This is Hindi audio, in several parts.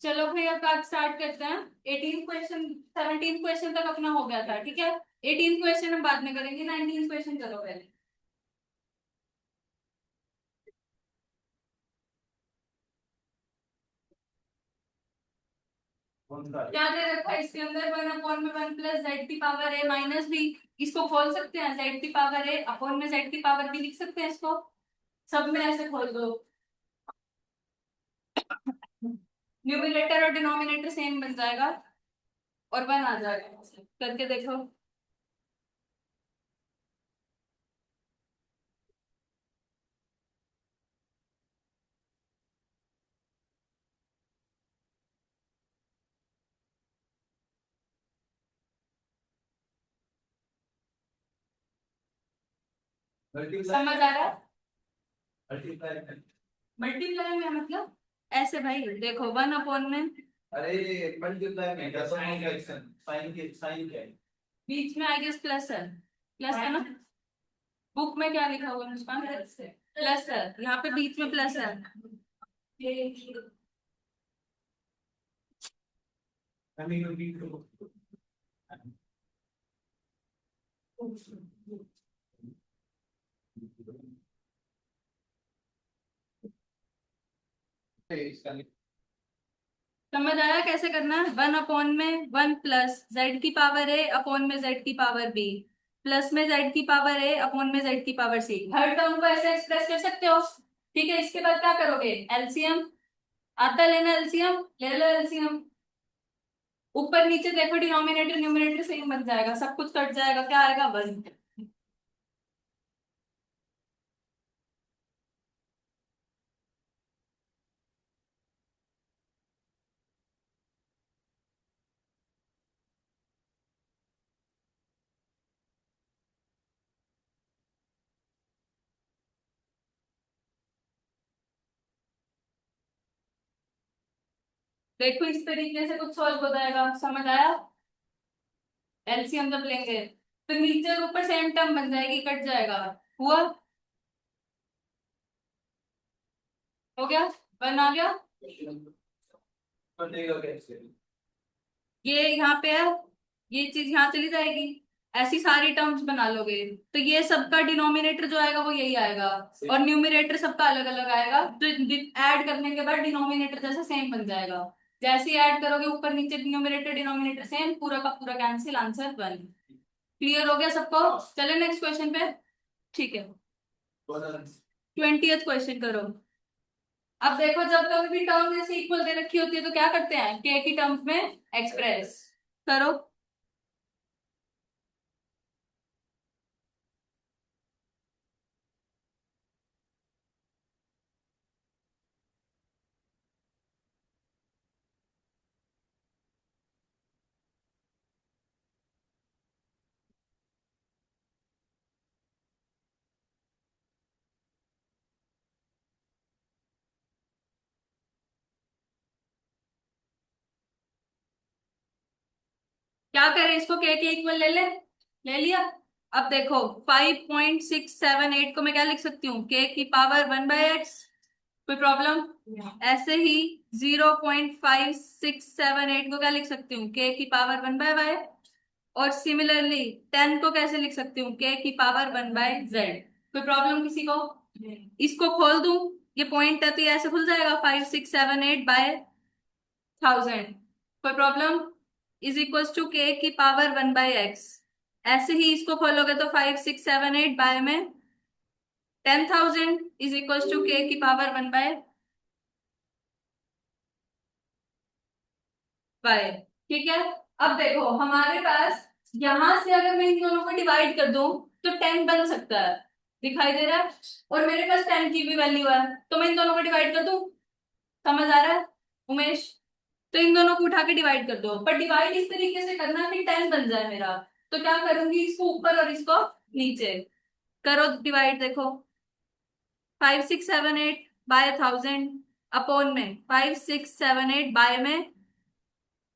चलो भाई अब बात स्टार्ट करते हैं। 18 क्वेश्चन 17 क्वेश्चन तक अपना हो गया था, ठीक है। 18 क्वेश्चन हम बाद में करेंगे, 19 क्वेश्चन करो पहले। क्या दे रखा है इसके अंदर? 1/1 + z⁻a - b। इसको खोल सकते हैं, z⁻a अपॉन में z⁻b लिख सकते हैं इसको। सब में ऐसे खोल दो, न्यूमरेटर और डिनोमिनेटर सेम बन जाएगा और 1 आ जाएगा। करके देखो। समझ आ रहा है? मल्टीप्लाई में मतलब ऐसे भाई देखो, 1/में अरे मल्टीप्लाई में क्या साइन का एक्शन साइन क्या है। बीच में आई गेस प्लस है। प्लस है ना? बुक में क्या लिखा हुआ है मुस्कान? प्लस है, यहाँ पे बीच में प्लस है। समझ आया कैसे करना है? 1/(1 + z⁻a अपॉन में z⁻b प्लस में z⁻a अपॉन में z⁻c। हर टर्म को ऐसे एक्सप्रेस कर सकते हो, ठीक है। इसके बाद क्या करोगे? एलसीएम आता है लेना, एलसीएम ले लो। एलसीएम ऊपर नीचे देखो, डिनोमिनेटर न्यूमरेटर सेम बन जाएगा, सब कुछ कट जाएगा, क्या आएगा? 1। देखो इस तरीके से कुछ सॉल्व हो जाएगा, समझ आया? एलसीएम जब लेंगे तो नीचे और ऊपर सेम टर्म बन जाएगी, कट जाएगा। हुआ? हो गया? 1 आ गया। ये यहाँ पे है, ये चीज यहाँ चली जाएगी। ऐसी सारी टर्म्स बना लोगे तो ये सबका डिनोमिनेटर जो आएगा वो यही आएगा, और न्यूमरेटर सबका अलग अलग आएगा। तो ऐड करने के बाद डिनोमिनेटर जैसा सेम बन जाएगा। जैसे ही ऐड करोगे ऊपर नीचे न्यूमरेटर डिनोमिनेटर सेम, पूरा का पूरा कैंसिल, आंसर 1। क्लियर हो गया सबको? चले नेक्स्ट क्वेश्चन पे। ठीक है, 20th क्वेश्चन करो। अब देखो, जब कभी भी टर्म जैसे इक्वल दे रखी होती है तो क्या करते हैं? के की टर्म्स में एक्सप्रेस करो। क्या करें इसको? के इक्वल ले ले। ले लिया। अब देखो 5.678 को मैं क्या लिख सकती हूँ? के की पावर 1/x। कोई प्रॉब्लम? ऐसे ही 0.5678 को क्या लिख सकती हूँ? के की पावर 1/y। और सिमिलरली 10 को कैसे लिख सकती हूँ? के की पावर 1/z। कोई प्रॉब्लम किसी को? इसको खोल दूं, ये पॉइंट है तो ये ऐसे खुल जाएगा, 5678/1000। कोई प्रॉब्लम? इज इक्वल टू के की पावर 1/x। ऐसे ही इसको खोलोगे तो 5678 बाय में 10,000 इज इक्वल टू के की पावर 1/y। ठीक है। अब देखो हमारे पास यहां से अगर मैं इन दोनों को डिवाइड कर दूं तो 10 बन सकता है, दिखाई दे रहा है। और मेरे पास 10 की भी वैल्यू है, तो मैं इन दोनों को डिवाइड कर दूं। समझ आ रहा है उमेश? तो इन दोनों को उठा के डिवाइड कर दो, पर डिवाइड इस तरीके से करना कि 10 बन जाए मेरा। तो क्या करूंगी? इसको ऊपर और इसको नीचे करो डिवाइड। देखो 5678/1000 अपॉन में 5678 बाय में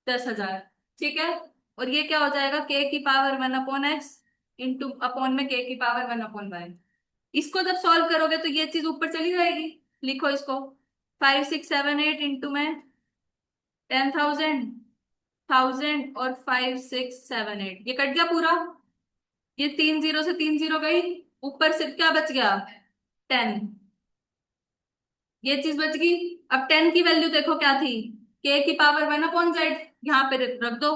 10,000। ठीक है। और ये क्या हो जाएगा? के की पावर 1/x इंटू अपॉन में के की पावर 1/y। इसको जब सॉल्व करोगे तो ये चीज ऊपर चली जाएगी। लिखो इसको, 5678 इंटू में 10,000, 1000 और 5678, ये कट गया पूरा। ये 3 जीरो से 3 जीरो गई, ऊपर सिर्फ क्या बच गया, 10। ये चीज बच गई। अब 10 की वैल्यू देखो क्या थी, के की पावर 1/z, यहाँ पे रख दो।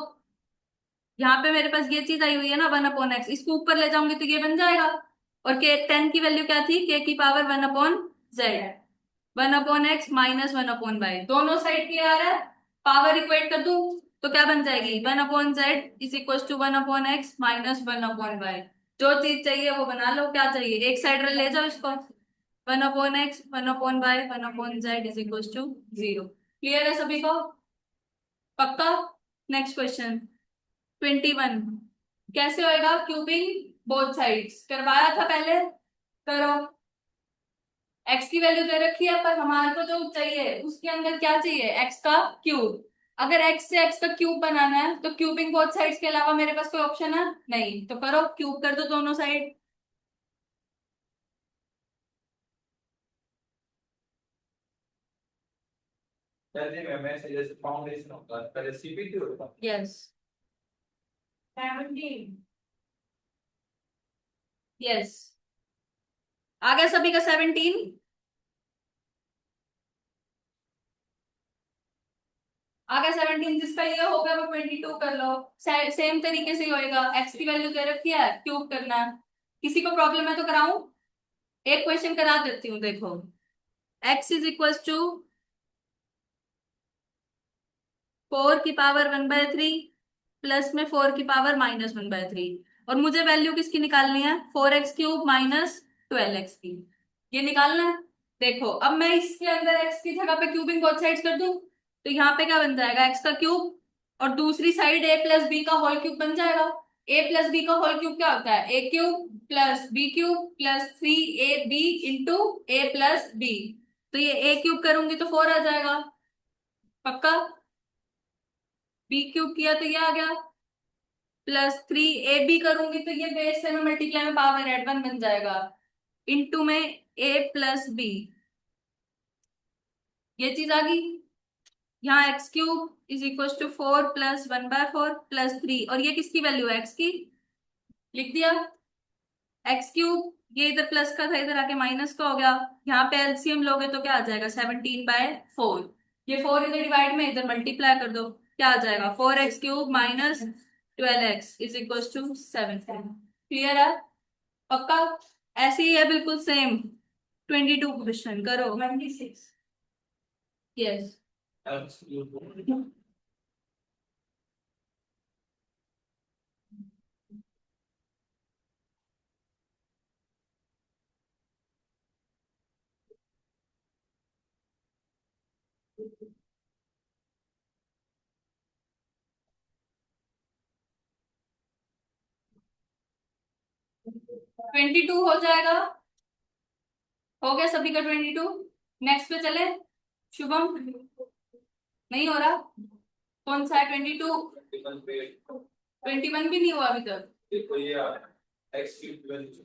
यहाँ पे मेरे पास ये चीज आई हुई है ना 1/x, इसको ऊपर ले जाऊंगी तो ये बन जाएगा। और के 10 की वैल्यू क्या थी, के की power 1/z, 1/x minus 1/y, दोनों साइड की आ रहा है, पावर इक्वेट कर दूं तो क्या बन जाएगी, 1/z is equal to 1/x minus 1/y। जो चीज चाहिए वो बना लो, क्या चाहिए, एक साइड ले जाओ इसको, 1/x 1/y 1/z is equal to 0। Clear है सभी को, पक्का। नेक्स्ट क्वेश्चन 21, कैसे होएगा क्यूबिंग बोथ साइड्स, करवाया था पहले, करो। एक्स की वैल्यू दे रखी है, पर हमारे को जो चाहिए उसके अंदर क्या चाहिए, एक्स का क्यूब। अगर एक्स से एक्स का क्यूब बनाना है तो क्यूबिंग बोथ साइड्स के अलावा मेरे पास कोई ऑप्शन है नहीं, तो करो क्यूब कर दो दोनों साइड। चलिए मैं जैसे फाउंडेशन होता है पहले सीपीटी होता है। यस 17, यस आ गया सभी का 17। आ गया 17, जिसका ये होगा वो 22 कर लो। सेम तरीके से ही होएगा, एक्स की वैल्यू दे रखी है, क्यूब करना है। किसी को प्रॉब्लम है तो कराऊं, एक क्वेश्चन करा देती हूँ, देखो। X is equal to 4⁻⁻³ plus में 4⁻⁻⁻3, और मुझे वैल्यू किसकी निकालनी है, 4x³ माइनस 12x की, ये निकालना है। देखो अब मैं इसके अंदर x की जगह पे क्यूबिंग बोथ साइड्स कर दूं तो यहाँ पे क्या बन जाएगा, x का क्यूब, और दूसरी साइड a प्लस बी का होल क्यूब बन जाएगा। a प्लस बी का होल क्यूब क्या होता है, a cube plus B cube plus 3ab into a plus B, तो ये a क्यूब करूंगी तो 4 आ जाएगा, पक्का। बी क्यूब किया तो ये आ गया, प्लस 3ab करूंगी तो ये बेस से मैं मल्टीप्लाई में पावर एड 1 बन जाएगा, इंटू में a प्लस बी, ये चीज आ गई। यहाँ x³ is equal to 4 plus 1/4 plus 3, और ये किसकी वैल्यू है, x की, लिख दिया। x³, ये इधर प्लस का था इधर आके माइनस का हो गया, यहाँ पे एलसीएम लोगे तो क्या आ जाएगा, 17/4, ये 4 इधर डिवाइड में इधर मल्टीप्लाई कर दो, क्या आ जाएगा, 4x³ minus 12x is equal to 7। Clear है, पक्का। ऐसे ही है बिल्कुल सेम। 22 क्वेश्चन करो, 26, यस। अब 22 हो जाएगा, हो गया सभी का 22। नेक्स्ट पे चले, शुभम, नहीं हो रहा, कौन सा है 22, 21 भी नहीं हुआ अभी तक। देखो ये x cube value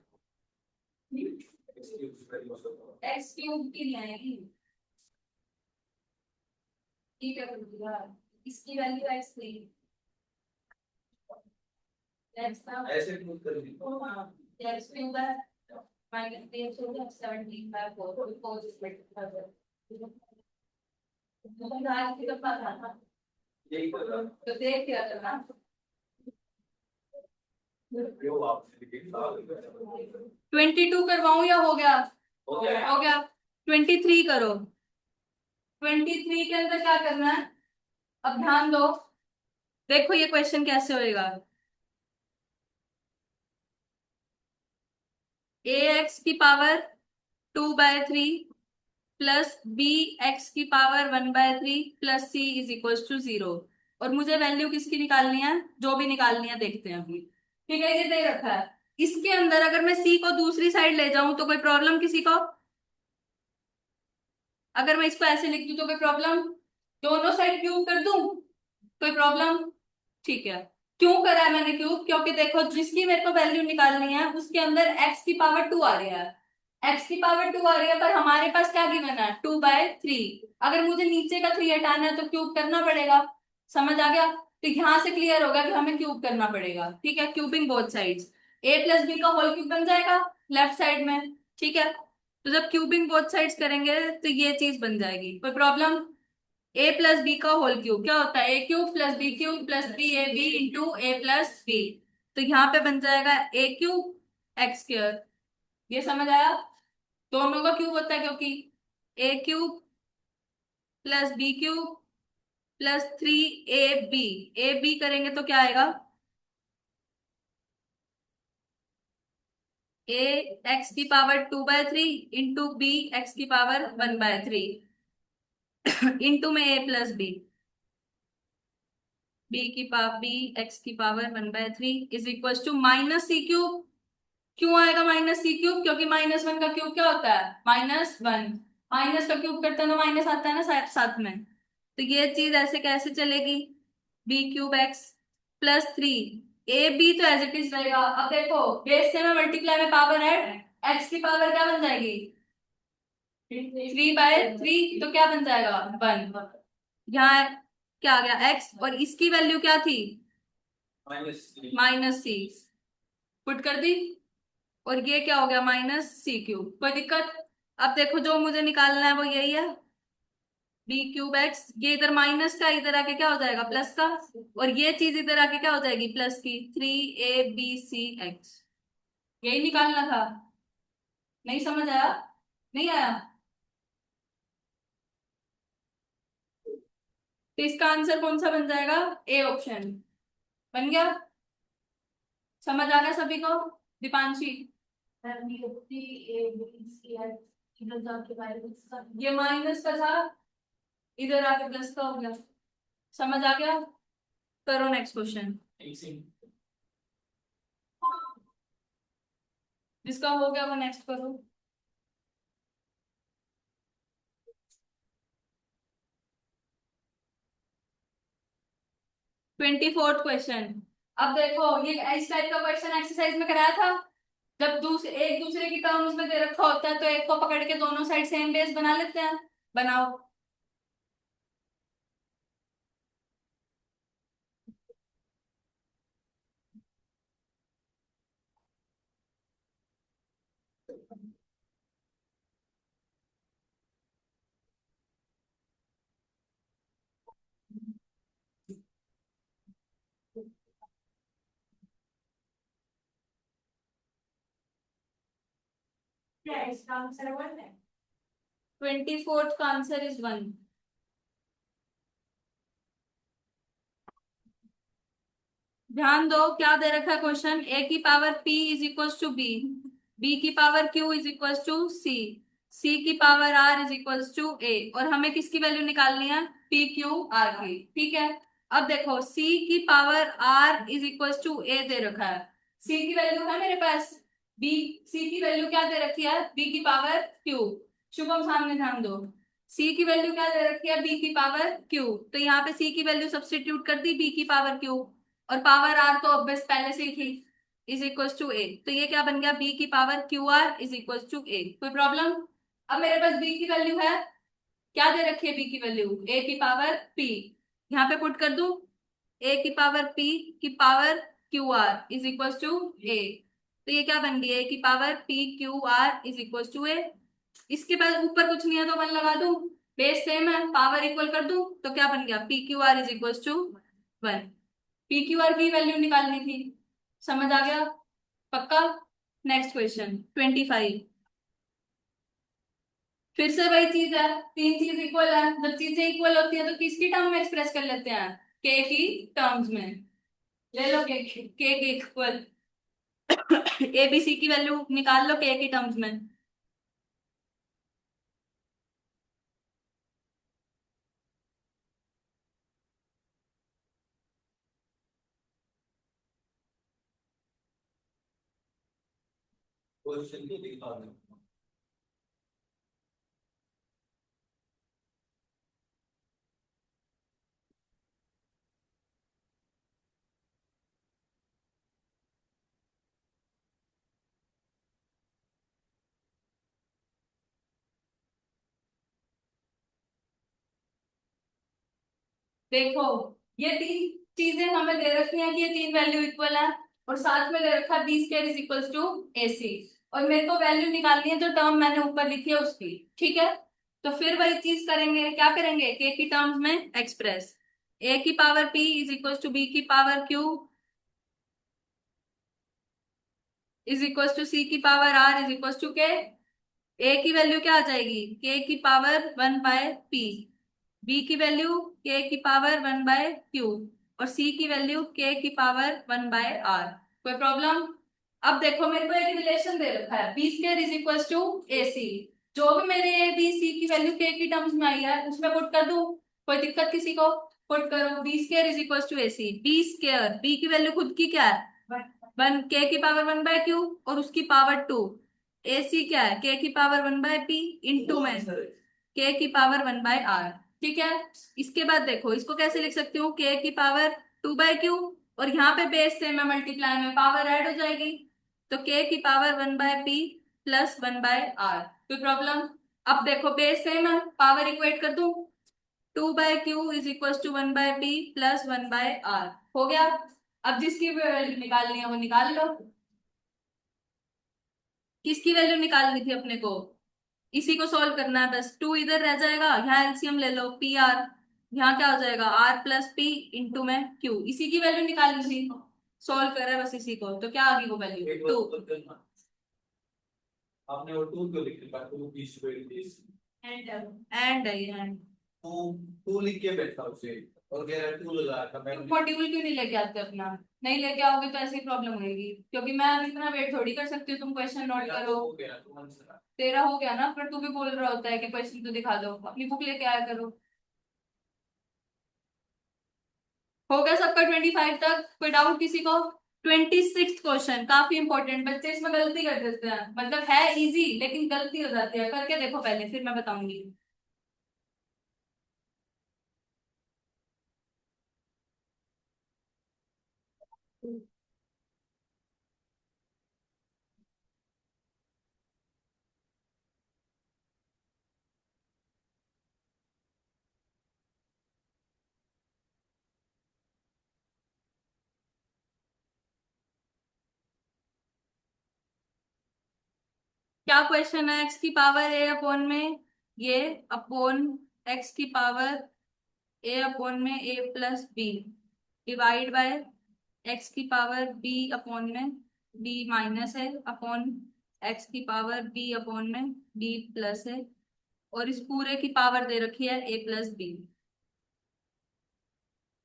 x cube की नहीं आएगी, ठीक है यार, इसकी वैल्यू एक्स नहीं, एक्स का ऐसे क्यूब कर दी एक्स क्यूब है माइनस 3 हो गया 17/4, 4 इज मल्टीप्लाई, तो आज की तो पता था, यही कर रहा तो देख क्या करना। जो आपने लिखा 22 करवाऊं या हो गया, हो गया। हो गया। 23 करो, 23 के अंदर क्या करना है, अब ध्यान दो, देखो ये क्वेश्चन कैसे होएगा, ए एक्स की पावर 2/3 प्लस बी एक्स की power 1/3 plus C is equal to 0, और मुझे वैल्यू किसकी निकालनी है, जो भी निकालनी है देखते हैं अभी। ठीक है, ये दे रखा है, इसके अंदर अगर मैं सी को दूसरी साइड ले जाऊं तो कोई प्रॉब्लम किसी को, अगर मैं इसको ऐसे लिख दूं तो कोई प्रॉब्लम, दोनों साइड क्यूब कर दूं कोई प्रॉब्लम, ठीक है। क्यों करा है मैंने क्यूब, क्योंकि देखो जिसकी मेरे को वैल्यू निकालनी है उसके अंदर एक्स की पावर 2 आ रही है, एक्स की पावर 2 आ रही है, पर हमारे पास क्या गिवन है, 2/3। अगर मुझे नीचे का 3 हटाना है तो क्यूब करना पड़ेगा। समझ आ गया? तो यहां से क्लियर होगा कि हमें क्यूब करना पड़ेगा। ठीक है, क्यूबिंग बोथ साइड्स, ए प्लस बी का होल क्यूब बन जाएगा लेफ्ट साइड में। ठीक है, तो जब क्यूबिंग बोथ साइड्स करेंगे तो ये चीज बन जाएगी। कोई प्रॉब्लम? ए प्लस बी का होल क्यूब क्या होता है, A cube plus B cube plus B A B into A plus B. तो यहाँ पे बन जाएगा ए क्यूब एक्स स्क्र। ये समझ आया? दोनों का क्यूब होता है, क्योंकि a cube plus B cube plus 3ab। A b करेंगे तो क्या आएगा, ए एक्स की पावर 2/3 इंटू बी एक्स की पावर 1/3 इंटू में a plus b, b x की power 1/3 is equal to minus c cube. क्यों आएगा माइनस सी क्यूब, क्योंकि -1 का क्यूब क्या होता है, -1। माइनस का क्यूब करते हैं तो माइनस आता है ना साथ साथ में। तो ये चीज ऐसे कैसे चलेगी, B cube X plus 3, A B तो एज इट इज रहेगा। अब देखो बेस से में मल्टीप्लाई में पावर ऐड, एक्स की पावर क्या बन जाएगी, 3/3, तो क्या बन जाएगा 1। यहाँ क्या आ गया एक्स, और इसकी वैल्यू क्या थी, -c, पुट कर दी। और ये क्या हो गया, -c क्यूब। कोई दिक्कत? अब देखो जो मुझे निकालना है वो यही है, बी क्यूब एक्स। ये इधर माइनस का इधर आके क्या हो जाएगा, प्लस का। और ये चीज इधर आके क्या हो जाएगी, प्लस की। 3abc(x), यही निकालना था। नहीं समझ आया? नहीं आया? तो इसका आंसर कौन सा बन जाएगा, ए ऑप्शन बन गया। समझ आ गया सभी को? दीपांशी, ये माइनस का था, इधर आके प्लस का हो गया। समझ आ गया? करो नेक्स्ट क्वेश्चन। जिसका हो गया वो नेक्स्ट करो। 24th question. अब देखो ये इस टाइप का क्वेश्चन एक्सरसाइज में कराया था। जब एक दूसरे की टर्म्स में दे रखा होता है तो एक को पकड़ के दोनों साइड सेम बेस बना लेते हैं। बनाओ। क्या है इसका आंसर, 1 है। 24th का आंसर इज 1। ध्यान दो क्या दे रखा है क्वेश्चन, ए की power p is equal to b, b की power q is equal to c, c की power r is equal to a, और हमें किसकी वैल्यू निकालनी है, p q r की। ठीक है, अब देखो c की power r is equal to a दे रखा है, c की वैल्यू है मेरे पास b, c की वैल्यू क्या दे रखी है, b की पावर q। शुभम सामने ध्यान दो, c की वैल्यू क्या दे रखी है, b की पावर q। तो यहाँ पे c की वैल्यू सब्स्टिट्यूट कर दी, b की पावर q, और पावर आर तो ऑब्वियस पहले से ही थी, इज इक्वल टू ए। तो ये क्या बन गया, बी की power q are is equal to a. कोई प्रॉब्लम? अब मेरे पास बी की वैल्यू है, क्या दे रखी है बी की वैल्यू, ए की पावर पी। यहाँ पे पुट कर दूं, ए की पावर पी की power q are is equal to a. तो ये क्या बन गया, ए की power p Q R is equal to a. इसके बाद ऊपर कुछ नहीं है तो 1 लगा दूं, बेस सेम है, पावर इक्वल कर दूं, तो क्या बन गया, P Q R is equal to 1। P Q R की वैल्यू निकालनी थी। समझ आ गया? पक्का? Next question 25। फिर से वही चीज है, तीन चीज इक्वल है, जब चीजें इक्वल होती है तो किसकी टर्म में एक्सप्रेस कर लेते हैं, के की टर्म्स में। ले लो के की इक्वल ए बी सी की वैल्यू निकाल लो के की टर्म्स में। क्वेश्चन को दिखा दो। देखो ये तीन चीजें हमें दे रखी हैं कि ये तीन वैल्यू इक्वल है, और साथ में दे रखा है b square is equal to A c, और मेरे को वैल्यू निकालनी है जो टर्म मैंने ऊपर लिखी है उसकी। ठीक है, तो फिर वही चीज करेंगे, क्या करेंगे, के की टर्म्स में एक्सप्रेस, ए की power p is equal to b की power q is equal to c की power r is equal to k. A की वैल्यू क्या आ जाएगी, के की पावर 1/p, बी की वैल्यू के की पावर 1/q, और सी की वैल्यू के की पावर 1/r। कोई प्रॉब्लम? अब देखो मेरे को एक रिलेशन दे रखा है b square is equal to A c, जो भी मेरे ए बी सी की वैल्यू के की टर्म्स में आई है उसमें पुट कर दूं, कोई दिक्कत किसी को? पुट करो, B square is equal to A C, B square B की वैल्यू खुद की क्या है, वन, के की पावर 1/q और उसकी पावर 2, ए सी क्या है, के की पावर 1/p इंटू में के की पावर 1/r। ठीक है, इसके बाद देखो इसको कैसे लिख सकती हूँ, के की पावर 2/q, और यहाँ पे बेस सेम है मल्टीप्लाई में पावर ऐड हो जाएगी, तो के की पावर 1/p प्लस 1/r। कोई प्रॉब्लम? अब देखो बेस सेम है, पावर इक्वेट कर दूं, 2/q is equal to 1/p plus 1/r। हो गया। अब जिसकी भी वैल्यू निकालनी है वो निकाल लो। किसकी वैल्यू निकालनी थी अपने को, इसी को सॉल्व करना है बस, 2 इधर रह जाएगा, यहाँ एलसीएम ले लो, पी आर, यहाँ क्या हो जाएगा, आर प्लस पी इंटू में क्यू, इसी की वैल्यू निकालनी थी, सॉल्व कर रहा है बस इसी को, तो क्या आ गई वो वैल्यू, एक बार 2। ऊपर करना। आपने वो टू क्यों लिख लिखा, two B square is and है ये एंड। टू, टू लिख के बैठा उसे, और कह रहा है टू लगा रखा तुम मैंने। मॉड्यूल क्यों नहीं लेके आते अपना? नहीं लेके आओगे तो ऐसी प्रॉब्लम होगी, क्योंकि मैं अब इतना वेट थोड़ी कर सकती हूँ, तुम क्वेश्चन नोट मेरा करो। तो हो गया, तो मन से रहा। तेरा हो गया ना, पर तू भी बोल रहा होता है कि क्वेश्चन तो दिखा दो, अपनी बुक लेके आया करो। हो गया सबका 25 तक, कोई डाउट किसी को? 26 क्वेश्चन काफी इंपॉर्टेंट, बच्चे इसमें गलती कर देते हैं, मतलब है इजी लेकिन गलती हो जाती है, करके देखो पहले फिर मैं बताऊंगी। क्या क्वेश्चन है, एक्स की पावर ए अपॉन में ये अपॉन एक्स की पावर ए अपॉन में a plus b divide by x की पावर बी अपॉन में b minus a upon x की पावर बी अपॉन में बी प्लस है, और इस पूरे की पावर दे रखी है ए प्लस बी।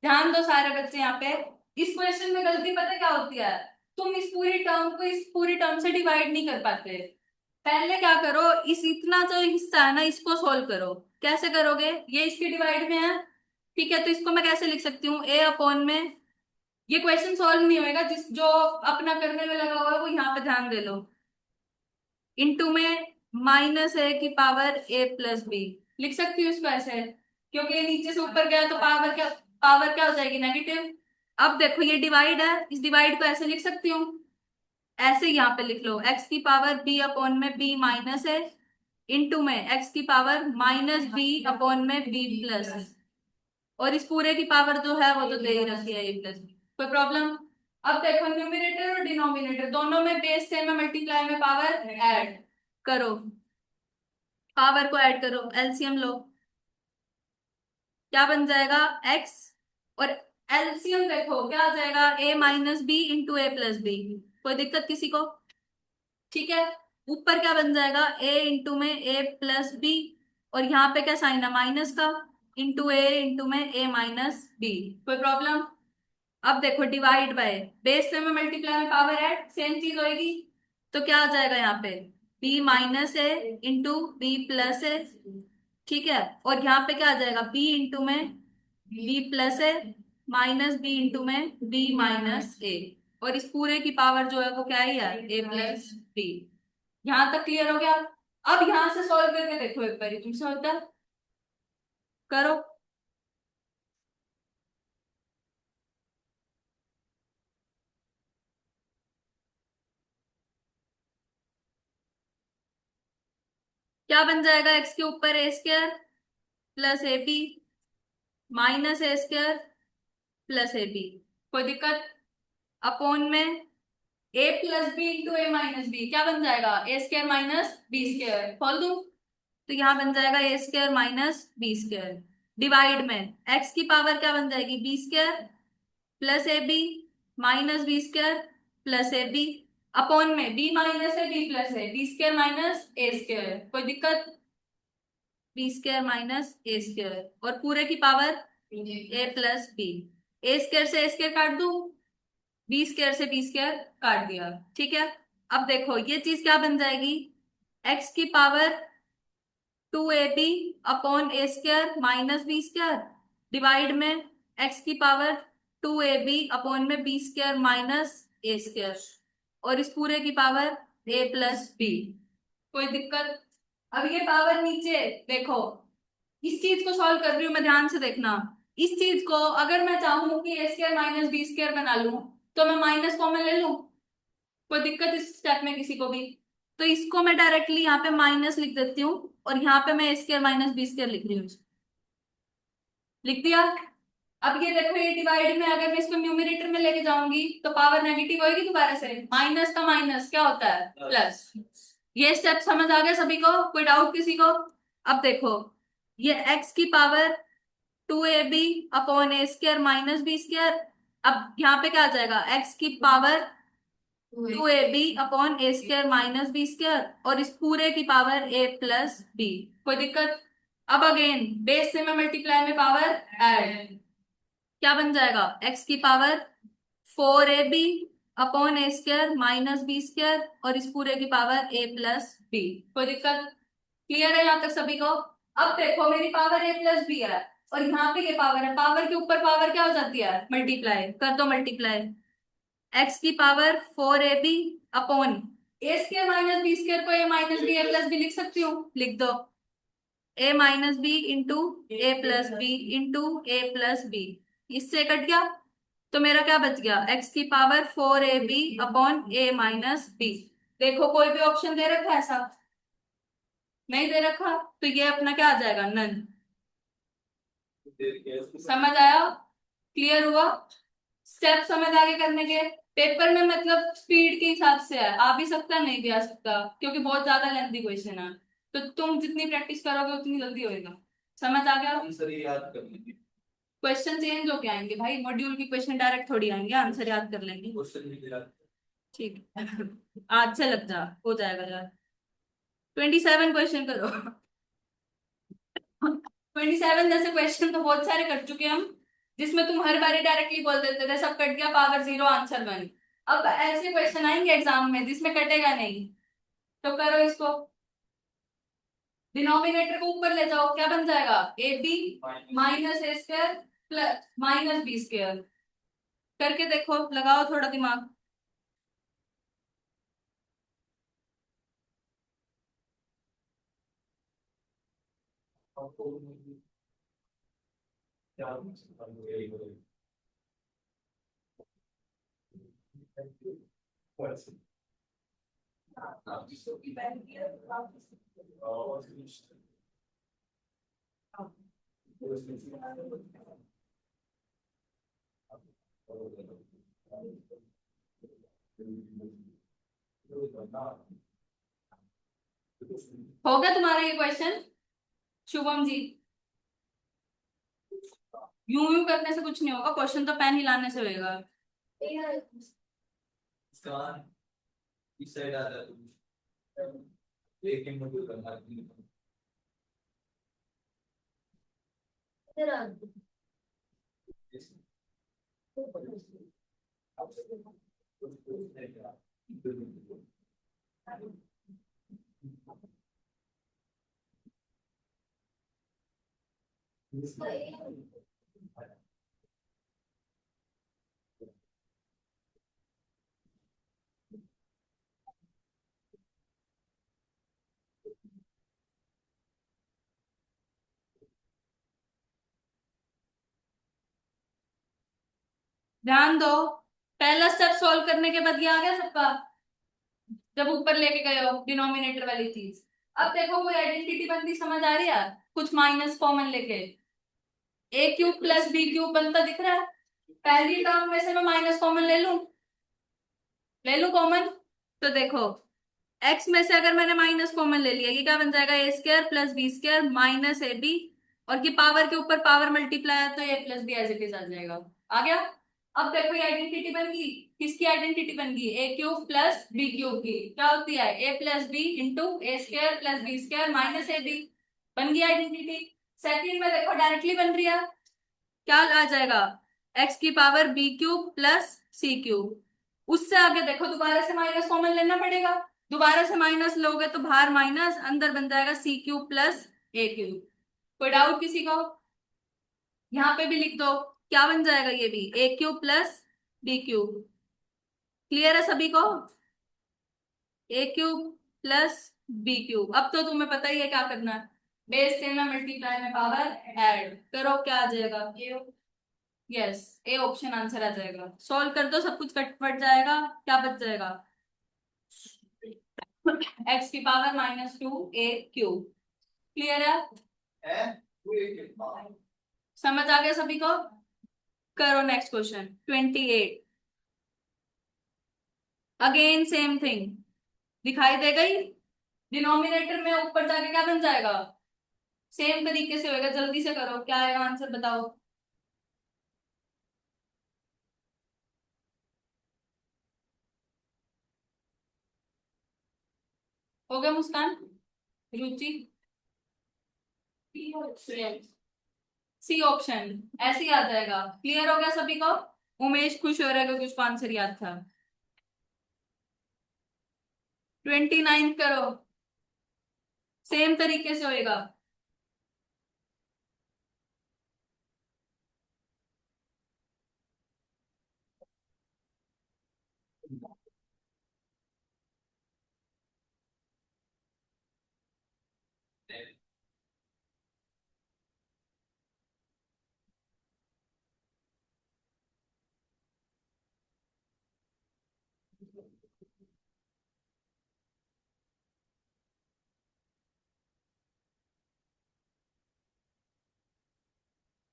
ध्यान दो सारे बच्चे यहाँ पे, इस क्वेश्चन में गलती पता है क्या होती है, तुम इस पूरी टर्म को इस पूरी टर्म से डिवाइड नहीं कर पाते। पहले क्या करो, इस इतना जो हिस्सा है ना इसको सोल्व करो। कैसे करोगे, ये इसके डिवाइड में है, ठीक है, तो इसको मैं कैसे लिख सकती हूँ, ए अपॉन में, ये क्वेश्चन सॉल्व नहीं होएगा, जिस जो अपना करने में लगा हुआ है वो यहाँ पे ध्यान दे लो, इनटू में माइनस ए की पावर ए प्लस बी, लिख सकती हूँ इसको ऐसे, क्योंकि ये नीचे से ऊपर गया तो पावर क्या हो जाएगी, नेगेटिव। अब देखो ये डिवाइड है, इस डिवाइड को ऐसे लिख सकती हूँ, ऐसे यहाँ पे लिख लो, एक्स की पावर बी अपॉन में बी माइनस है इनटू में एक्स की पावर माइनस बी अपॉन में बी प्लस, और इस पूरे की पावर जो है वो तो दे ही रखी है ए प्लस बी। कोई प्रॉब्लम? अब देखो न्यूमरेटर और डिनोमिनेटर दोनों में बेस सेम है, मल्टीप्लाई में पावर ऐड करो, पावर को ऐड करो, एलसीएम लो, क्या बन जाएगा, एक्स, और एलसीएम देखो क्या आ जाएगा, ए minus B into A plus B. कोई दिक्कत किसी को? ठीक है, ऊपर क्या बन जाएगा, ए इंटू में ए प्लस बी, और यहाँ पे क्या साइन है, माइनस का, इंटू ए इंटू में ए माइनस बी। कोई प्रॉब्लम? अब देखो डिवाइड बाय, बेस से में मल्टीप्लाई में पावर ऐड, सेम चीज होगी, तो क्या आ जाएगा यहाँ पे, बी माइनस ए इंटू बी प्लस ए, ठीक है, और यहाँ पे क्या आ जाएगा, बी इंटू में बी प्लस ए माइनस बी इंटू में बी माइनस ए, और इस पूरे की पावर जो है वो क्या ही है, ए प्लस बी। यहाँ तक क्लियर हो गया? अब यहाँ से सॉल्व करके देखो एक बार, तुमसे होता है, करो। क्या बन जाएगा, एक्स के ऊपर a square plus a B minus A square plus a b, कोई दिक्कत? अपॉन में a plus B into a minus B, क्या बन जाएगा? A square minus B square, खोल दूं तो यहाँ बन जाएगा a square minus B square. Divide में एक्स की पावर क्या बन जाएगी? B square plus a B minus B square plus a b, upon में b minus a B plus है, बी स्क्वायर माइनस ए स्क्वायर, कोई दिक्कत? बी स्क्वायर माइनस ए स्क्वायर और पूरे की पावर ए प्लस बी। ए स्क्वायर से ए स्क्वायर काट दूं, बी स्क्वायर से बी स्क्वायर काट दिया, ठीक है। अब देखो ये चीज क्या बन जाएगी? एक्स की पावर 2ab अपॉन ए square minus B square divide में एक्स की पावर 2ab अपॉन में बी स्क्वायर माइनस ए स्क्वायर और इस पूरे की पावर ए प्लस बी, कोई दिक्कत? अब ये पावर नीचे देखो, इस चीज को सॉल्व कर रही हूं मैं, ध्यान से देखना। इस चीज को अगर मैं चाहूं कि ए स्क्वायर माइनस बी स्क्वायर बना लूं तो मैं माइनस कॉमन ले लूं, कोई दिक्कत इस स्टेप में किसी को भी? तो इसको मैं डायरेक्टली यहाँ पे माइनस लिख देती हूँ और यहाँ पे मैं ए स्क्वायर माइनस बी स्क्वायर लिख रही हूँ, लिख दिया। अब ये देखो ये डिवाइड में अगर मैं इसको न्यूमरेटर में लेके जाऊंगी तो पावर नेगेटिव होगी, दोबारा से माइनस का माइनस क्या होता है? प्लस। ये स्टेप समझ आ गया सभी को? कोई डाउट किसी को? अब देखो ये x की पावर 2ab अपॉन ए स्क्वायर माइनस बी स्क्वायर, अब यहाँ पे क्या आ जाएगा? x की पावर 2ab अपॉन ए स्क्वायर माइनस बी स्क्वायर और इस पूरे की पावर a प्लस बी, कोई दिक्कत? अब अगेन बेस से मैं मल्टीप्लाई में पावर ऐड, क्या बन जाएगा? x की पावर 4ab अपॉन ए स्क्वायर माइनस बी स्क्वायर और इस पूरे की पावर a प्लस बी, कोई दिक्कत? क्लियर है यहाँ तक सभी को? अब देखो मेरी पावर a प्लस बी है और यहाँ पे ये पावर है, पावर के ऊपर पावर क्या हो जाती है? मल्टीप्लाई कर दो, मल्टीप्लाई x की पावर 4ab अपॉन ए स्क्वायर माइनस बी स्क्वायर को a minus B A plus B लिख सकती हूँ, लिख दो a minus B into A plus B into A plus B, इससे कट गया तो मेरा क्या बच गया? x की power 4ab upon A minus B. देखो कोई भी ऑप्शन दे रखा है ऐसा? नहीं दे रखा, तो ये अपना क्या आ जाएगा? नन। समझ आया? क्लियर हुआ? स्टेप समझ आगे करने के। पेपर में मतलब स्पीड के हिसाब से है, आ भी सकता है नहीं भी आ सकता क्योंकि बहुत ज्यादा लेंथी क्वेश्चन है, तो तुम जितनी प्रैक्टिस करोगे उतनी जल्दी होएगा। समझ आ गया? आंसर याद कर लेंगे, क्वेश्चन चेंज होके आएंगे भाई, मॉड्यूल की क्वेश्चन डायरेक्ट थोड़ी आएंगे, आंसर याद कर लेंगे। क्वेश्चन भी याद। ठीक है आज से लग जा, हो जाएगा यार। 27 क्वेश्चन करो 27 जैसे क्वेश्चन तो बहुत सारे कर चुके हैं हम, जिसमें तुम हर बारी डायरेक्टली बोल देते थे सब कट गया, पावर जीरो, आंसर वन। अब ऐसे क्वेश्चन आएंगे एग्जाम में जिसमें कटेगा नहीं, तो करो इसको। डिनोमिनेटर को ऊपर ले जाओ, क्या बन जाएगा? A B minus A square plus minus B square, करके देखो, लगाओ थोड़ा दिमाग। हो गया तुम्हारा ये क्वेश्चन शुभम जी? यूं यूं करने से कुछ नहीं होगा, क्वेश्चन तो पेन हिलाने से होएगा। इसका इस साइड आ रहा है, एक ही मॉड्यूल करना है। ध्यान दो, पहला स्टेप सॉल्व करने के बाद ये आ गया सबका, जब ऊपर लेके गए हो डिनोमिनेटर वाली चीज। अब देखो कोई आइडेंटिटी बनती समझ आ रही है? कुछ माइनस कॉमन लेके ए क्यूब प्लस बी क्यूब बनता दिख रहा है। पहली टर्म में से मैं माइनस कॉमन ले लूं कॉमन। तो देखो एक्स में से अगर मैंने माइनस कॉमन ले लिया, ये क्या बन जाएगा, a square plus b square minus a b, और की पावर के ऊपर पावर मल्टीप्लाई है तो a plus b as it is आ जाएगा। आ गया। अब देखो ये आइडेंटिटी बन गई। किसकी आइडेंटिटी बन गई, a cube plus B cube की। क्या होती है, ए plus B into a square plus b square minus a b. बन गई आइडेंटिटी। सेकंड में देखो डायरेक्टली बन रही है। क्या आ जाएगा, एक्स की पावर बी क्यूब प्लस सी क्यूब। उससे आगे देखो दोबारा से माइनस कॉमन लेना पड़ेगा। दोबारा से माइनस लोगे तो बाहर माइनस, अंदर बन जाएगा सी क्यूब प्लस ए क्यूब। कोई डाउट किसी को, यहाँ पे भी लिख दो। क्या बन जाएगा, ये भी a cube plus B cube. Clear है सभी को, a cube plus B cube. अब तो तुम्हें पता ही है क्या करना है, बेस से में मल्टीप्लाई में पावर ऐड करो, क्या आ जाएगा, यस ए ऑप्शन आंसर आ जाएगा। सॉल्व कर दो, सब कुछ कट पट जाएगा। क्या बच जाएगा, एक्स की पावर -2 a क्यूब। क्लियर है, है वो एक समझ आ गया सभी को। करो next question 28। Again same thing दिखाई दे गई। डिनोमिनेटर में ऊपर जाके क्या बन जाएगा, सेम तरीके से होएगा। जल्दी से करो, क्या आएगा आंसर बताओ। हो गया मुस्कान, रुचि, सी ऑप्शन ऐसे ही आ जाएगा। क्लियर हो गया सभी को। उमेश खुश हो रहा है कि उसको आंसर याद था। 29 करो, सेम तरीके से होएगा।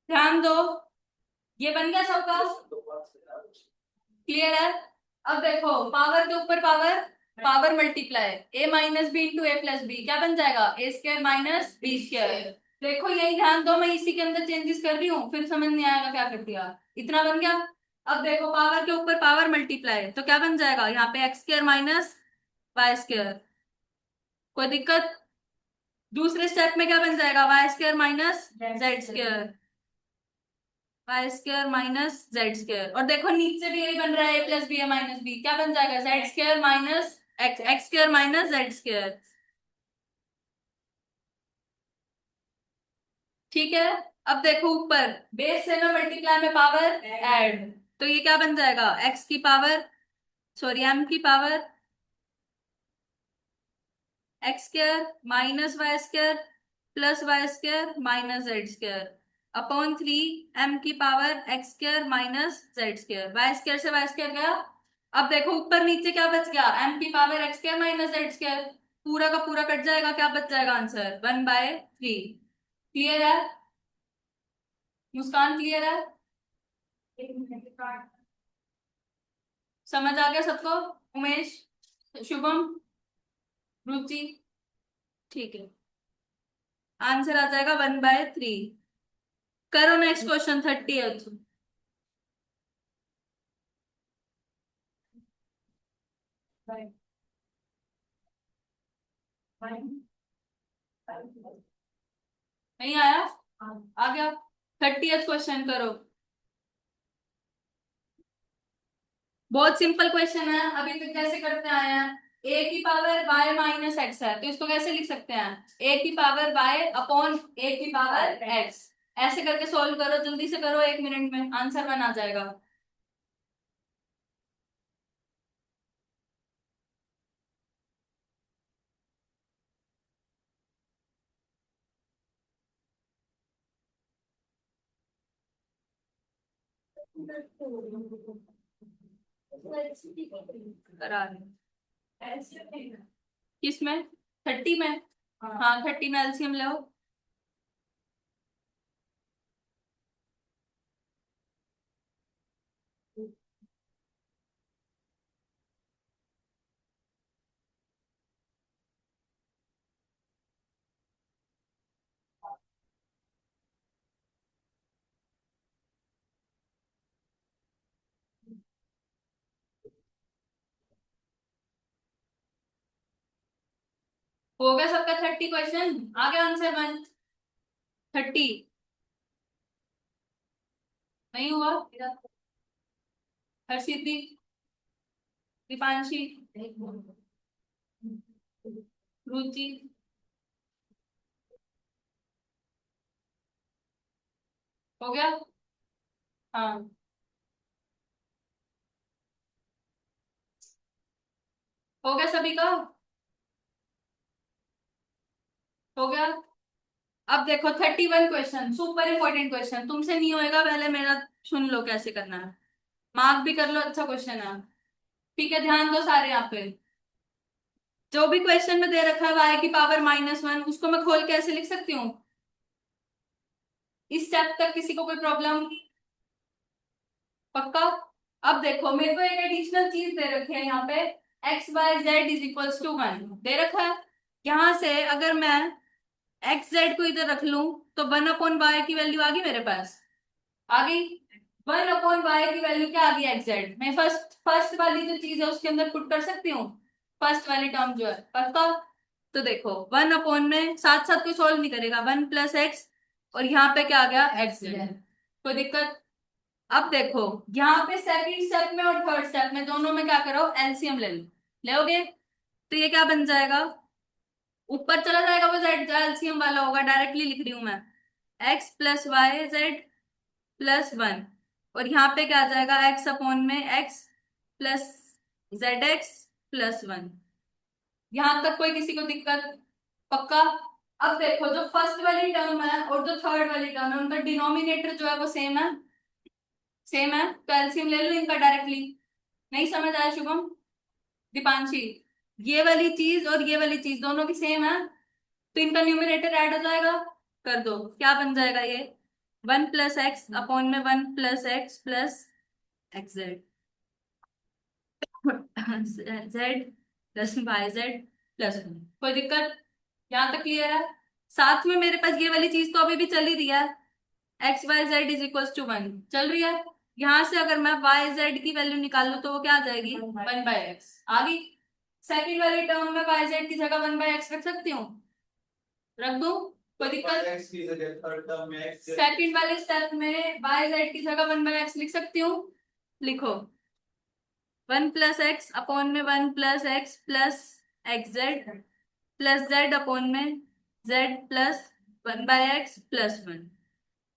ध्यान दो, ये बन गया सबका, क्लियर है। अब देखो पावर के ऊपर power, power multiply, A minus B into A plus B, क्या बन जाएगा, a square minus B square. देखो यही ध्यान दो, मैं इसी के अंदर चेंजेस कर रही हूँ, फिर समझ नहीं आएगा क्या कर दिया। इतना बन गया। अब देखो पावर के ऊपर पावर मल्टीप्लाई, तो क्या बन जाएगा, यहाँ पे X square minus Y square. कोई दिक्कत। दूसरे स्टेप में क्या बन जाएगा, Y square minus Z square, Y square minus Z square. और देखो नीचे भी यही बन रहा है, ए प्लस बी है माइनस बी, क्या बन जाएगा, Z square minus X, X square minus Z square. ठीक है। अब देखो ऊपर बेस से ना मल्टीप्लाई में पावर ऐड, तो ये क्या बन जाएगा, एक्स की पावर, सॉरी एम की power X square minus Y square plus Y square minus Z square upon 3 m की power X square minus Z square. Y square से वाई स्क्वायर गया। अब देखो ऊपर नीचे क्या बच गया, m की power X square minus Z square. पूरा का पूरा कट जाएगा, क्या बच जाएगा आंसर, 1/3। क्लियर है मुस्कान, क्लियर है, समझ आ गया सबको। उमेश, शुभम, रुचि, ठीक है, आंसर आ जाएगा 1/3। करो नेक्स्ट क्वेश्चन 30th। नहीं आया, आ गया। 30th क्वेश्चन करो। बहुत सिंपल क्वेश्चन है, अभी तक कैसे करते आए हैं। ए की पावर y माइनस एक्स है, तो इसको कैसे लिख सकते हैं, ए की पावर y अपॉन ए की पावर x। ऐसे करके सॉल्व करो, जल्दी से करो, 1 मिनट में आंसर बन आ जाएगा। करा रहे हैं। किसमें, 30 में। हाँ 30 में एलसीएम लो। हो गया सबका 30 क्वेश्चन, आ गया आंसर 130। नहीं हुआ? हर्षिति, दीपांशी, रुचि, हो गया? हाँ, हो गया सभी का? हो गया? अब देखो 31 क्वेश्चन, सुपर इंपॉर्टेंट क्वेश्चन, तुमसे नहीं होएगा, पहले मेरा सुन लो कैसे करना है। मार्क भी कर लो, अच्छा क्वेश्चन है। ठीक है, ध्यान दो सारे यहाँ पे। जो भी क्वेश्चन में दे रखा है y की पावर -1, उसको मैं खोल के ऐसे लिख सकती हूँ? इस स्टेप तक किसी को कोई प्रॉब्लम? पक्का? अब देखो मेरे को एक एडिशनल चीज दे रखी है यहाँ पे, x y z = 1 दे रखा है। यहाँ से अगर मैं एक्स जेड को इधर रख लूं, तो 1/y की वैल्यू आ गई मेरे पास। आ गई? 1/y की वैल्यू क्या आ गई? X Z. मैं फर्स्ट फर्स्ट वाली जो चीज है उसके अंदर पुट कर सकती हूँ, फर्स्ट वाली टर्म जो है। पक्का? तो देखो 1 में साथ साथ कोई सॉल्व नहीं करेगा, 1 + x, और यहाँ पे क्या आ गया? X Z. कोई दिक्कत? अब देखो यहाँ पे सेकंड स्टेप में और थर्ड स्टेप में दोनों में क्या करो? एलसीएम ले लो। लेओगे? तो ये क्या बन जाएगा? ऊपर चला जाएगा, वो जेड एलसीएम वाला होगा, डायरेक्टली लिख रही हूं मैं। x + y z + 1, और यहाँ पे क्या आ जाएगा? x/x + zx + 1। यहां तक कोई किसी को दिक्कत? पक्का? अब देखो जो फर्स्ट वाली टर्म है और जो थर्ड वाली टर्म है, उनका डिनोमिनेटर जो है वो सेम है। सेम है, तो एलसीएम ले लो इनका डायरेक्टली। नहीं समझ आया शुभम, दीपांशी? ये वाली चीज और ये वाली चीज दोनों की सेम है, तो इनका न्यूमरेटर ऐड हो जाएगा। कर दो, क्या बन जाएगा ये? 1 + x/(1 + x + z + y z + 1। कोई दिक्कत? यहाँ तक क्लियर है? साथ में मेरे पास ये वाली चीज तो अभी भी चल ही रही है, x y z = 1 चल रही है। यहाँ से अगर मैं y z की वैल्यू निकालू तो वो क्या आ जाएगी? 1/x आ गई। सेकंड वाली टर्म में y z की जगह 1/x रख सकती हूँ? रख दूं? कोई दिक्कत? x की जगह थर्ड टर्म में x सेकंड वाले स्टेप में y z की जगह 1/x लिख सकती हूँ? लिखो, 1 + x/(1 + x + z + 1/x + 1।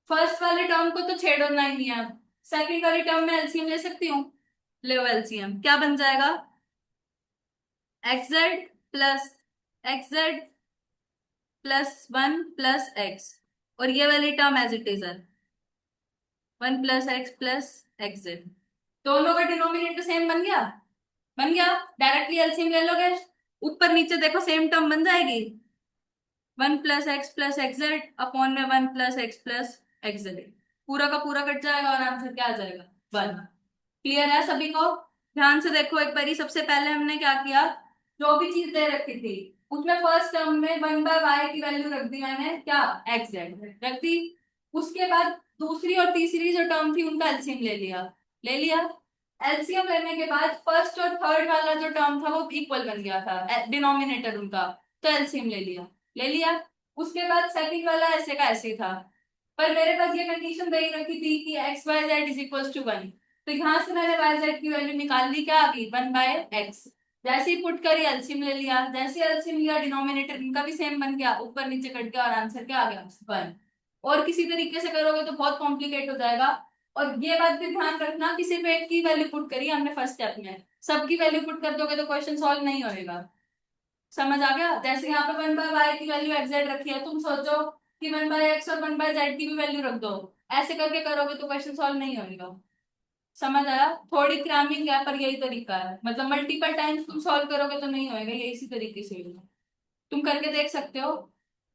First वाले टर्म को तो छेड़ना ही नहीं है। सेकंड वाली टर्म में एलसीएम ले सकती हूँ? ले एलसीएम, क्या बन जाएगा? x z + x z + 1 + x, और ये वाली टर्म एज इट इज है, 1 + x + x z। दोनों का डिनोमिनेटर सेम बन गया? बन गया? डायरेक्टली एलसीएम ले लोगे, ऊपर नीचे देखो सेम टर्म बन जाएगी। 1 + x + x z/(1 + x + x z), पूरा का पूरा कट जाएगा और आंसर क्या आ जाएगा? 1। क्लियर है सभी को? ध्यान से देखो एक बारी, सबसे पहले हमने क्या किया, जो भी चीज दे रखी थी उसमें फर्स्ट टर्म में 1/y की वैल्यू रख दी मैंने, क्या? एक्स जेड रख दी। उसके बाद दूसरी और तीसरी जो टर्म थी उनका एलसीएम ले लिया। ले लिया? एलसीएम लेने के बाद फर्स्ट और थर्ड वाला जो टर्म था वो इक्वल बन गया था, डिनोमिनेटर उनका, तो एलसीएम ले लिया। ले लिया? उसके बाद सेकंड वाला ऐसे का ऐसे ही था, पर मेरे पास ये कंडीशन दे रखी थी कि x y z = 1, तो यहां से मैंने y z की वैल्यू निकाल ली, क्या आ गई? 1/x। जैसे ही पुट करी एलसीएम ले लिया, जैसे एलसीएम लिया डिनोमिनेटर इनका भी सेम बन गया, ऊपर नीचे कट गया और आंसर क्या आ गया? 1। और किसी तरीके से करोगे तो बहुत कॉम्प्लिकेट हो जाएगा। और ये बात भी ध्यान रखना कि सिर्फ एक की वैल्यू पुट करी हमने फर्स्ट स्टेप में, सबकी वैल्यू पुट कर दोगे तो क्वेश्चन सॉल्व नहीं होएगा। समझ आ गया? जैसे यहाँ पे 1/y की वैल्यू एग्जैक्ट रखी है, तुम सोचो कि 1/x और 1/z की भी वैल्यू रख दो, ऐसे करके करोगे तो क्वेश्चन सॉल्व नहीं होगा। समझ आया? थोड़ी क्रैमिंग है पर यही तरीका है, मतलब मल्टीपल टाइम्स तुम सॉल्व करोगे तो नहीं होएगा, ये इसी तरीके से होगा। तुम करके देख सकते हो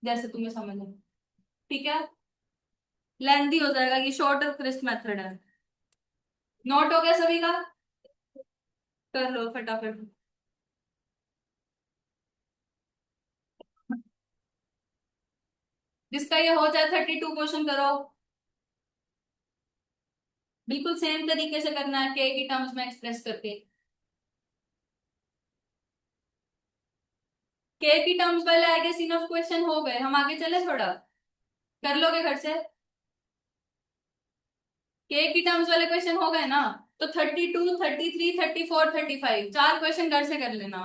जैसे तुम्हें समझ आए। ठीक है? लेंदी हो जाएगा, ये शॉर्ट और क्रिस्प मेथड है। नोट हो गया सभी का? कर लो फटाफट। जिसका ये हो जाए 32 क्वेश्चन करो। बिल्कुल सेम तरीके से करना है, के की टर्म्स में एक्सप्रेस करके। के की टर्म्स वाले आई गेस इनफ क्वेश्चन हो गए, हम आगे चले थोड़ा, कर लोगे घर से? के की टर्म्स वाले क्वेश्चन हो गए ना? तो 32, 33, 34, 35 चार क्वेश्चन घर से कर लेना,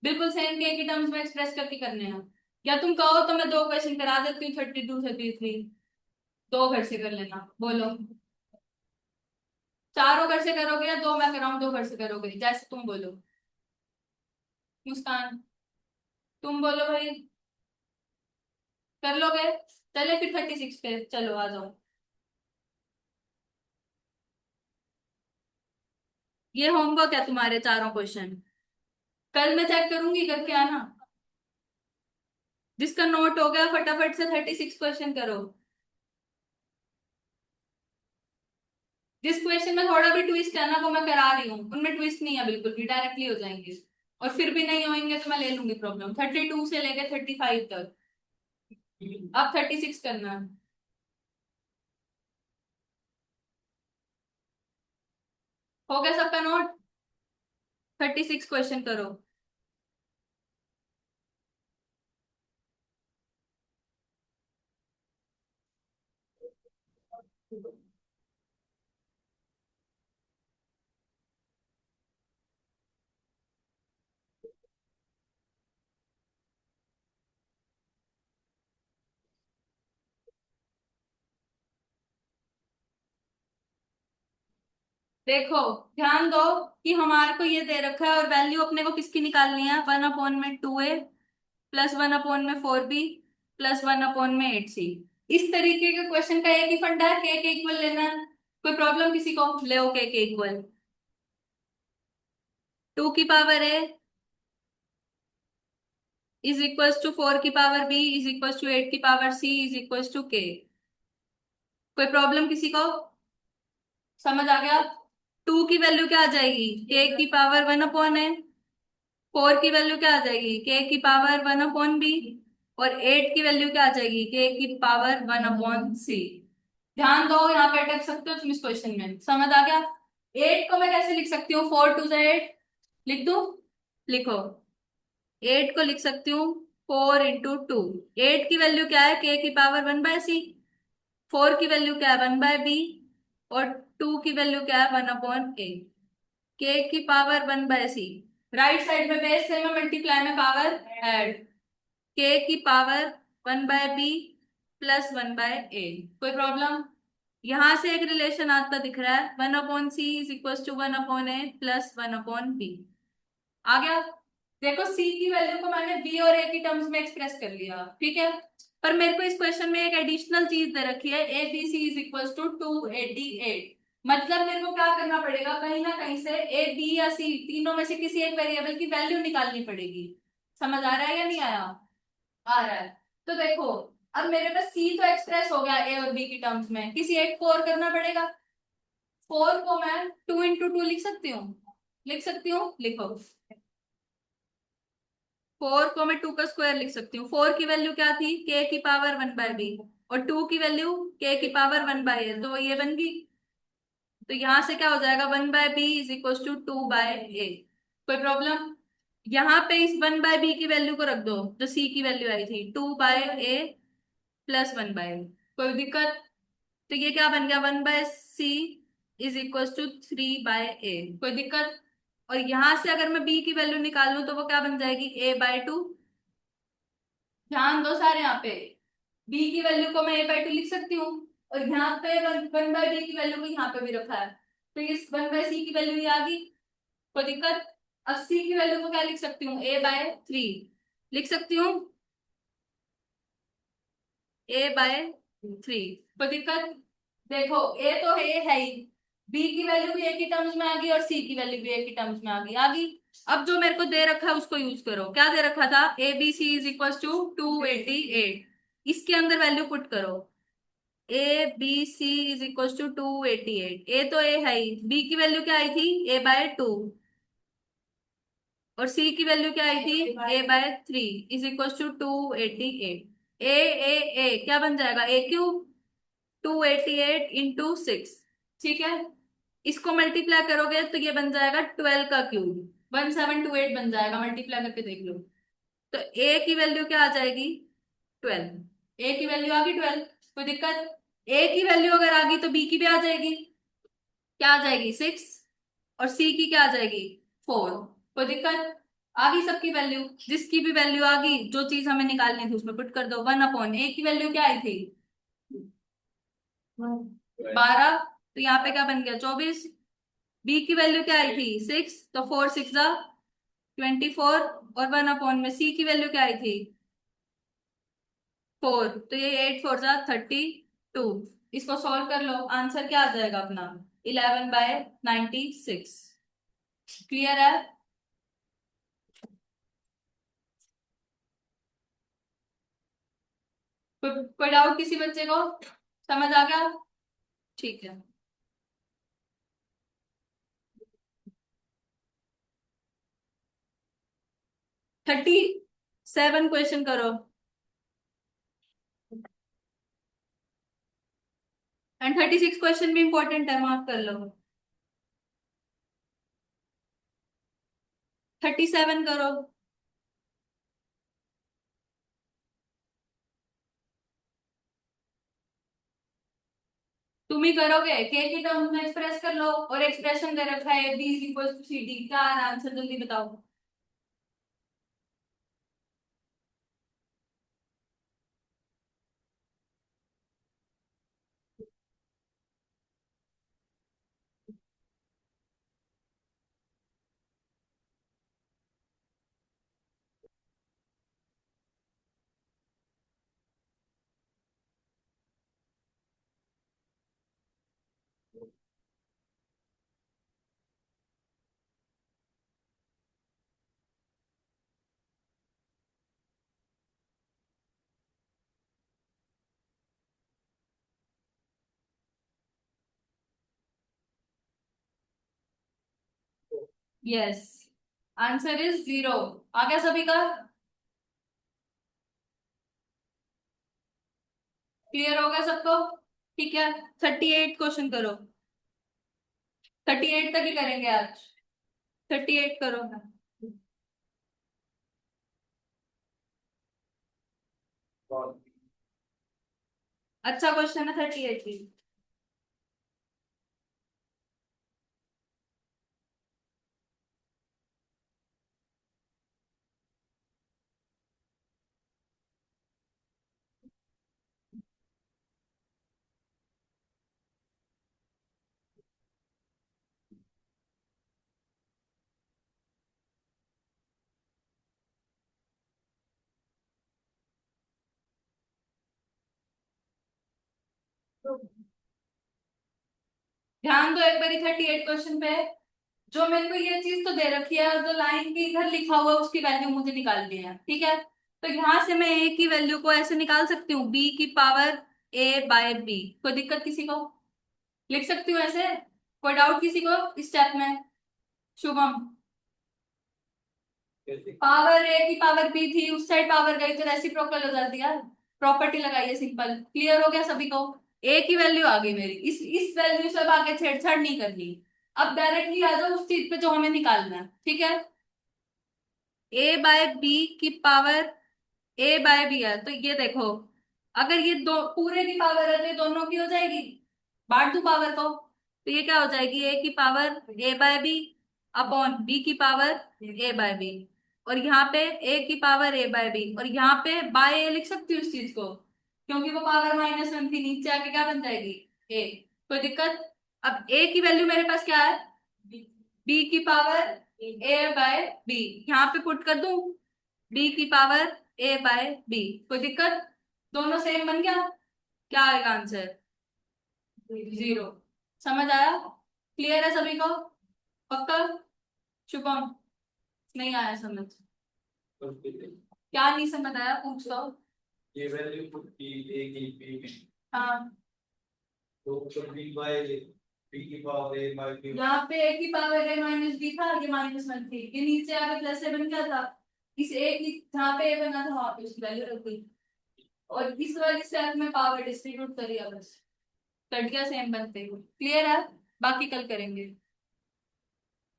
बिल्कुल सेम के की टर्म्स में एक्सप्रेस करके करने हैं। या तुम कहो तो मैं दो क्वेश्चन करा देती हूँ, 32, 33, दो घर से कर लेना, बोलो। चारों घर से करोगे या दो मैं कराऊं, दो घर से करोगे, जैसे तुम बोलो। मुस्कान, तुम बोलो भाई, कर लोगे? चले फिर 36 पे चलो, आ जाओ। ये होमवर्क है तुम्हारे चारों क्वेश्चन, कल मैं चेक करूंगी करके आना। जिसका नोट हो गया फटाफट से 36 क्वेश्चन करो। जिस क्वेश्चन में थोड़ा भी ट्विस्ट है ना वो मैं करा रही हूँ, उनमें ट्विस्ट नहीं है बिल्कुल भी, डायरेक्टली हो जाएंगे। और फिर भी नहीं होंगे तो मैं ले लूंगी प्रॉब्लम, 32 से लेके 35 तक। अब 36 करना है। हो गया सबका नोट? 36 क्वेश्चन करो। देखो, ध्यान दो कि हमारे को ये दे रखा है और वैल्यू अपने को किसकी निकालनी है, 1/2a plus 1/4b plus 1/8c। इस तरीके के क्वेश्चन का एक ही फंडा है, के इक्वल लेना है। कोई प्रॉब्लम किसी को? ले के इक्वल 2 की power a is equal to 4 की power b is equal to 8 की power c is equal to k। कोई प्रॉब्लम किसी को? समझ आ गया? 2 की वैल्यू क्या आ जाएगी, k की पावर 1/a। 4 की वैल्यू क्या आ जाएगी, k की पावर 1/b। और 8 की वैल्यू क्या आ जाएगी, k की पावर 1/c। ध्यान दो, यहाँ पे अटक सकते हो तुम इस क्वेश्चन में, समझ आ गया? 8 को मैं कैसे लिख सकती हूँ, 4 2 8 लिख दू? लिखो, 8 को लिख सकती हूँ 4 × 2। 8 की वैल्यू क्या है, k की पावर 1/c। 4 की वैल्यू क्या है, 1/b। और 2 की वैल्यू क्या है, 1/a। k की पावर 1/c, राइट साइड में बेस से मैं मल्टीप्लाई में पावर ऐड, k की पावर 1/b प्लस 1/a। कोई प्रॉब्लम? यहां से एक रिलेशन आता दिख रहा है, 1/c is equal to 1/a plus 1/b। आ गया? देखो, c की वैल्यू को मैंने b और a की टर्म्स में एक्सप्रेस कर लिया, ठीक है। पर मेरे को इस क्वेश्चन में एक एडिशनल चीज दे रखी है, A B C is equal to 288। मतलब मेरे को क्या करना पड़ेगा, कहीं ना कहीं से ए बी या सी तीनों में से किसी एक वेरिएबल की वैल्यू निकालनी पड़ेगी। समझ आ रहा है या नहीं आया? आ रहा है। तो देखो, अब मेरे पास सी तो एक्सप्रेस हो गया ए और बी की टर्म्स में, किसी एक को और करना पड़ेगा। 4 को मैं 2 × 2 लिख सकती हूँ, लिख सकती हूँ, लिखो। 4 को मैं 2 का स्क्वायर लिख सकती हूँ। 4 की वैल्यू क्या थी, k की पावर 1/b। और 2 की वैल्यू k की पावर 1/a, तो ये बन गई। तो यहां से क्या हो जाएगा, 1/b is equal to 2/a। कोई प्रॉब्लम? यहाँ पे इस 1/b की वैल्यू को रख दो जो c की वैल्यू आई थी, 2/a प्लस 1/a। कोई दिक्कत? तो ये क्या बन गया, 1/c is equal to 3/a। कोई दिक्कत? और यहां से अगर मैं b की वैल्यू निकालूं तो वो क्या बन जाएगी, a/2। ध्यान दो सारे, यहाँ पे b की वैल्यू को मैं a/2 लिख सकती हूँ। और यहाँ पे 1/b की वैल्यू को यहाँ पे भी रखा है, तो इस 1/c की वैल्यू ये आ गई। कोई दिक्कत? अब c की वैल्यू को क्या लिख सकती हूँ, a/3 लिख सकती हूँ, a/3। कोई दिक्कत? देखो, a तो है ही, b की वैल्यू भी a की टर्म्स में आ गई और c की वैल्यू भी a की टर्म्स में आ गई, आ गई। अब जो मेरे को दे रखा है उसको यूज करो। क्या दे रखा था, A B C is equal to 288। इसके अंदर वैल्यू पुट करो, A B C is equal to 288। A तो ए है ही, बी की वैल्यू क्या आई थी, a/2। और सी की वैल्यू क्या आई थी, a/3 इज इक्वल टू 288। ए क्या बन जाएगा, a³ 288 × 6, ठीक है। इसको मल्टीप्लाई करोगे तो ये बन जाएगा 12 का क्यूब, 1728 बन जाएगा, मल्टीप्लाई करके देख लो। तो ए की वैल्यू क्या आ जाएगी 12। ए की वैल्यू आ गई 12, कोई दिक्कत? ए की वैल्यू अगर आ गई तो बी की भी आ जाएगी, क्या आ जाएगी 6, और सी की क्या आ जाएगी 4। कोई दिक्कत? आ गई सबकी वैल्यू, जिसकी भी वैल्यू आ गई, जो चीज हमें निकालनी थी उसमें पुट कर दो। 1 अपॉन ए की वैल्यू क्या आई थी 12, तो यहाँ पे क्या बन गया 24। बी की वैल्यू क्या आई थी 6, तो 4 6 जा 24, और 1 अपॉन में सी की वैल्यू क्या आई थी 4, तो ये 8 4 जा 32। इसको सॉल्व कर लो, आंसर क्या आ जाएगा अपना 11/96। क्लियर है? कोई डाउट किसी बच्चे को? समझ आ गया? ठीक है। 37 क्वेश्चन करो, एंड 36 क्वेश्चन भी इंपॉर्टेंट है, मार्क कर लो। 37 करो। तुम ही करोगे, के की टर्म्स में एक्सप्रेस कर लो, और एक्सप्रेशन दे रखा है B is equal to C D, क्या आंसर जल्दी बताओ। Yes, answer is 0। आ गया सभी का? क्लियर हो गया सबको? ठीक है। 38 क्वेश्चन करो, 38 तक ही करेंगे आज। 38 करो। अच्छा क्वेश्चन है 38 भी। ध्यान दो एक बारी 38 क्वेश्चन पे। जो मेरे को ये चीज तो दे रखी है, और जो लाइन के इधर लिखा हुआ है उसकी वैल्यू मुझे निकालनी है, ठीक है? तो यहाँ से मैं ए की वैल्यू को ऐसे निकाल सकती हूँ, बी की पावर ए बाय बी। कोई दिक्कत किसी को? लिख सकती हूँ ऐसे? कोई डाउट किसी को इस स्टेप में? शुभम, पावर ए की पावर बी थी, उस साइड पावर गई तो रेसिप्रोकल हो जाती है, प्रॉपर्टी लगाइए, सिंपल। क्लियर हो गया सभी को? ए की वैल्यू आ गई मेरी, इस वैल्यू से अब आगे छेड़छाड़ नहीं करनी। अब डायरेक्टली आ जाओ उस चीज पे जो हमें निकालना है, ठीक है? ए बाय बी की पावर ए बाय बी है, तो ये देखो, अगर ये दो पूरे की पावर है तो ये दोनों की हो जाएगी, बांट दू पावर को, तो ये क्या हो जाएगी ए की पावर ए बाय बी अपॉन बी की पावर ए बाय बी, और यहाँ पे ए की पावर ए बाय बी, और यहाँ पे बाय ए लिख सकती हूँ इस चीज को, क्योंकि वो पावर -1 थी, नीचे आके क्या बन जाएगी ए। कोई दिक्कत? अब ए की वैल्यू मेरे पास क्या है, बी की पावर ए बाय बी, यहाँ पे पुट कर दूं बी की पावर ए बाय बी। कोई दिक्कत? दोनों सेम बन गया, क्या आएगा आंसर 0। समझ आया? क्लियर है सभी को? पक्का? शुभम, नहीं आया समझ? क्या नहीं समझ आया पूछ लो। ये वैल्यू पुट की ए की बी में, हाँ, तो बी बाय बी की पावर ए बाय बी। यहाँ पे ए की पावर ए माइनस बी था, ये -1 थी, ये नीचे आके प्लस ए बन गया था, इस ए की जहाँ पे ए बना था वहां पे उसकी वैल्यू रख गई, और इस वाली स्टेप में पावर डिस्ट्रीब्यूट करिए, बस कट गया सेम बनते हुए। क्लियर है? बाकी कल करेंगे।